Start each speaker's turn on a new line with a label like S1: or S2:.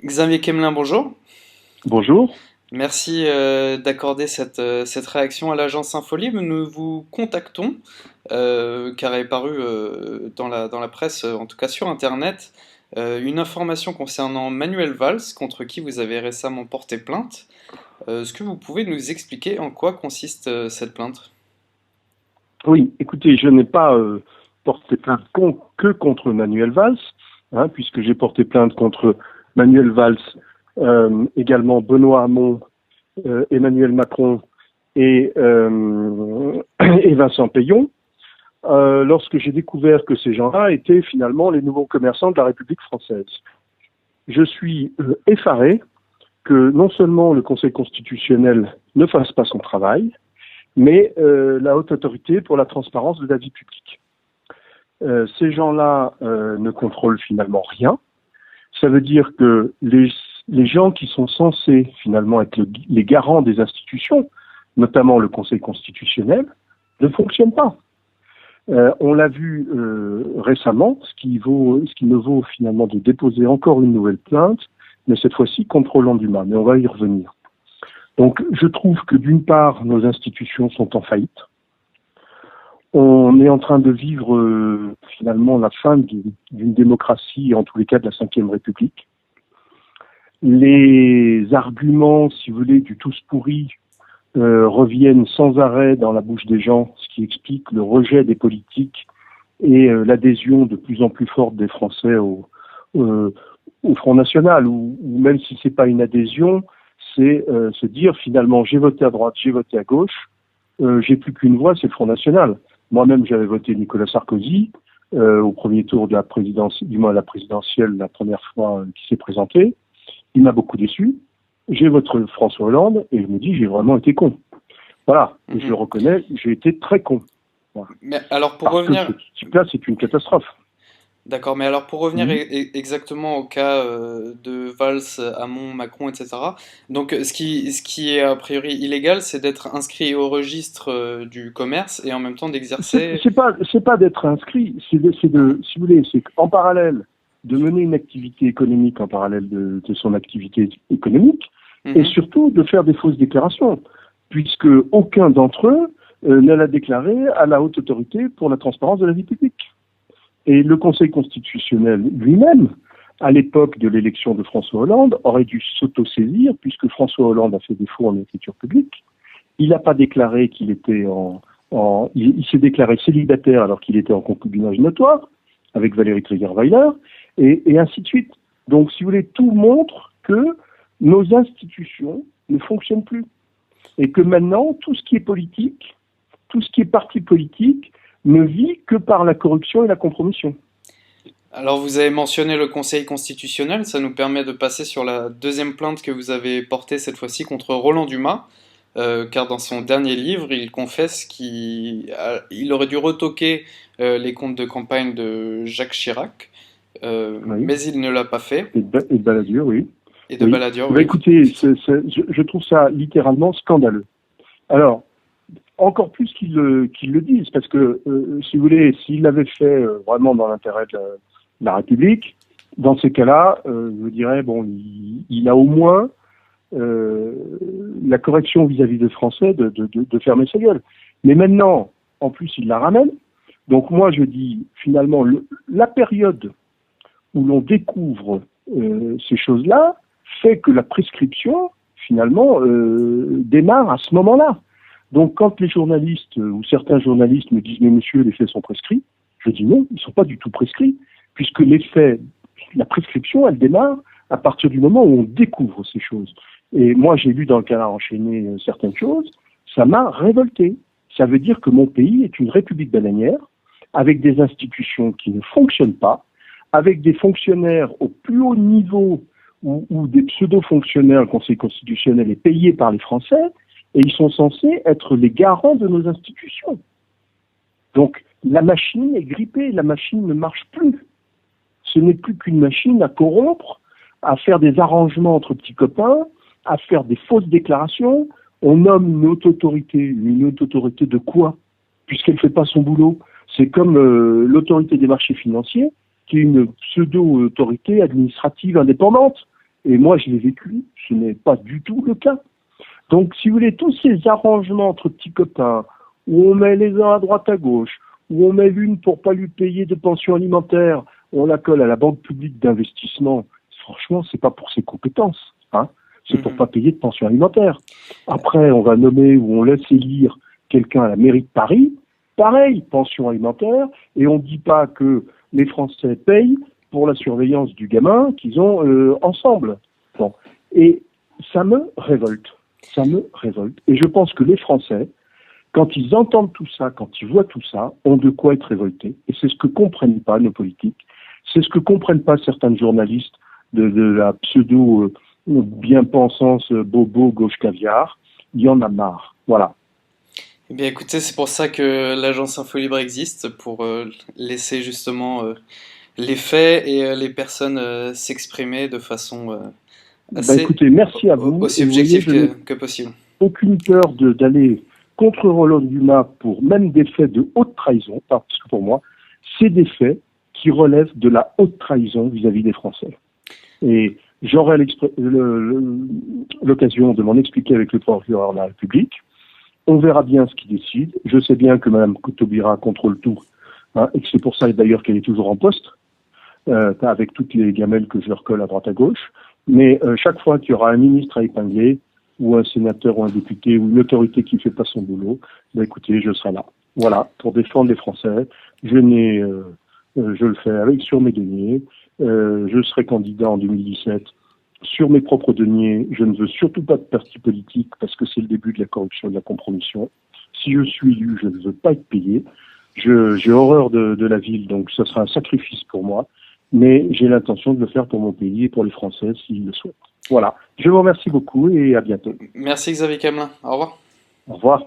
S1: Xavier Kemelin, bonjour.
S2: Bonjour.
S1: Merci d'accorder cette réaction à l'agence Infolibre. Nous vous contactons car est paru dans la presse, en tout cas sur Internet, une information concernant Manuel Valls, contre qui vous avez récemment porté plainte. Est-ce que vous pouvez nous expliquer en quoi consiste cette plainte?
S2: Oui, écoutez, je n'ai pas porté plainte que contre Manuel Valls, puisque j'ai porté plainte contre Manuel Valls, également Benoît Hamon, Emmanuel Macron et Vincent Payon, lorsque j'ai découvert que ces gens-là étaient finalement les nouveaux commerçants de la République française. Je suis effaré que non seulement le Conseil constitutionnel ne fasse pas son travail, mais la haute autorité pour la transparence de la vie publique. Ces gens-là ne contrôlent finalement rien. Ça veut dire que les gens qui sont censés finalement être les garants des institutions, notamment le Conseil constitutionnel, ne fonctionnent pas. On l'a vu récemment, ce qui me vaut finalement de déposer encore une nouvelle plainte, mais cette fois-ci contre Roland Dumas. Mais on va y revenir. Donc, je trouve que d'une part, nos institutions sont en faillite. On est en train de vivre finalement la fin d'une démocratie, en tous les cas de la Ve République. Les arguments, si vous voulez, du tous pourris reviennent sans arrêt dans la bouche des gens, ce qui explique le rejet des politiques et l'adhésion de plus en plus forte des Français au Front National, ou même si c'est pas une adhésion, c'est se dire finalement j'ai voté à droite, j'ai voté à gauche, j'ai plus qu'une voix, c'est le Front National. Moi-même j'avais voté Nicolas Sarkozy au premier tour de la présidence, du moins à la présidentielle, la première fois qui s'est présenté. Il m'a beaucoup déçu. J'ai voté François Hollande et je me dis j'ai vraiment été con. Voilà, et je le
S1: Mhm.
S2: reconnais, j'ai été très con. Voilà.
S1: Mais alors pour
S2: Parce que ce
S1: revenir,
S2: type-là, c'est une catastrophe.
S1: D'accord, mais alors pour revenir
S2: Mhm.
S1: exactement au cas de Valls, Hamon, Macron, etc. Donc ce qui est a priori illégal, c'est d'être inscrit au registre du commerce et en même temps d'exercer.
S2: C'est pas d'être inscrit, si vous voulez, c'est qu'en parallèle de mener une activité économique en parallèle de son activité économique, et
S1: Mhm.
S2: surtout de faire des fausses déclarations, puisque aucun d'entre eux ne l'a déclaré à la haute autorité pour la transparence de la vie publique. Et le Conseil constitutionnel lui-même, à l'époque de l'élection de François Hollande, aurait dû s'autosaisir, puisque François Hollande a fait défaut en écriture publique. Il n'a pas déclaré qu'il était il s'est déclaré célibataire alors qu'il était en concubinage notoire avec Valérie Trierweiler, et ainsi de suite. Donc, si vous voulez, tout montre que nos institutions ne fonctionnent plus. Et que maintenant, tout ce qui est politique, tout ce qui est parti politique, ne vit que par la corruption et la compromission.
S1: Alors vous avez mentionné le Conseil constitutionnel, ça nous permet de passer sur la deuxième plainte que vous avez portée cette fois-ci contre Roland Dumas, car dans son dernier livre, il confesse qu'il aurait dû retoquer les comptes de campagne de Jacques Chirac,
S2: Oui.
S1: mais il ne l'a pas fait,
S2: Et de Balladur, oui.
S1: et de
S2: Oui.
S1: Balladur,
S2: Eh bien,
S1: oui.
S2: écoutez, je trouve ça littéralement scandaleux. Alors, encore plus qu'ils le disent, parce que, si vous voulez, s'ils l'avaient fait vraiment dans l'intérêt de la République, dans ces cas-là, je dirais, bon, il a au moins euh, la correction vis-à-vis des Français de fermer sa gueule. Mais maintenant, en plus, il la ramène. Donc moi, je dis, finalement, la période où l'on découvre ces choses-là fait que la prescription, finalement, démarre à ce moment-là. Donc quand les journalistes ou certains journalistes me disent mais monsieur, les faits sont prescrits, je dis non, ils ne sont pas du tout prescrits, puisque les faits, la prescription, elle démarre à partir du moment où on découvre ces choses. Et moi, j'ai lu dans le Canard enchaîné certaines choses, ça m'a révolté. Ça veut dire que mon pays est une république bananière, avec des institutions qui ne fonctionnent pas, avec des fonctionnaires au plus haut niveau ou des pseudo-fonctionnaires, le Conseil constitutionnel est payé par les Français, et ils sont censés être les garants de nos institutions. Donc la machine est grippée, la machine ne marche plus. Ce n'est plus qu'une machine à corrompre, à faire des arrangements entre petits copains, à faire des fausses déclarations. On nomme une haute autorité de quoi? Puisqu'elle ne fait pas son boulot. C'est comme l'autorité des marchés financiers, qui est une pseudo-autorité administrative indépendante. Et moi, je l'ai vécu, ce n'est pas du tout le cas. Donc, si vous voulez, tous ces arrangements entre petits copains, où on met les uns à droite à gauche, où on met l'une pour pas lui payer de pension alimentaire, on la colle à la banque publique d'investissement, franchement, c'est pas pour ses compétences, hein. C'est pour pas payer de pension alimentaire. Après, on va nommer ou on laisse élire quelqu'un à la mairie de Paris, pareil, pension alimentaire, et on ne dit pas que les Français payent pour la surveillance du gamin qu'ils ont ensemble. Bon. Et ça me révolte. Ça me révolte. Et je pense que les Français, quand ils entendent tout ça, quand ils voient tout ça, ont de quoi être révoltés. Et c'est ce que comprennent pas nos politiques. C'est ce que comprennent pas certains journalistes de la pseudo bien-pensance bobo gauche caviar. Il y en a marre. Voilà.
S1: Eh bien, écoutez, c'est pour ça que l'agence Infolibre existe, pour laisser justement les faits et les personnes s'exprimer de façon
S2: Bah
S1: assez
S2: écoutez, merci à vous.
S1: aussi
S2: Et vous voyez,
S1: objective
S2: je n'ai
S1: que possible.
S2: aucune peur d'aller contre Roland Dumas pour même des faits de haute trahison, parce que pour moi, c'est des faits qui relèvent de la haute trahison vis-à-vis des Français. Et j'aurai l'occasion de m'en expliquer avec le procureur de la République. On verra bien ce qu'il décide. Je sais bien que Mme Taubira contrôle tout, hein, et que c'est pour ça d'ailleurs qu'elle est toujours en poste, avec toutes les gamelles que je leur colle à droite à gauche. Mais chaque fois qu'il y aura un ministre à épingler, ou un sénateur ou un député, ou une autorité qui ne fait pas son boulot, bah écoutez, je serai là. Voilà, pour défendre les Français. Je le fais avec sur mes deniers. Je serai candidat en 2017 sur mes propres deniers. Je ne veux surtout pas de parti politique parce que c'est le début de la corruption et de la compromission. Si je suis élu, je ne veux pas être payé. J'ai horreur de la ville, donc ce sera un sacrifice pour moi. Mais j'ai l'intention de le faire pour mon pays et pour les Français s'ils le souhaitent. Voilà. Je vous remercie beaucoup et à bientôt.
S1: Merci Xavier Camelin. Au revoir.
S2: Au revoir.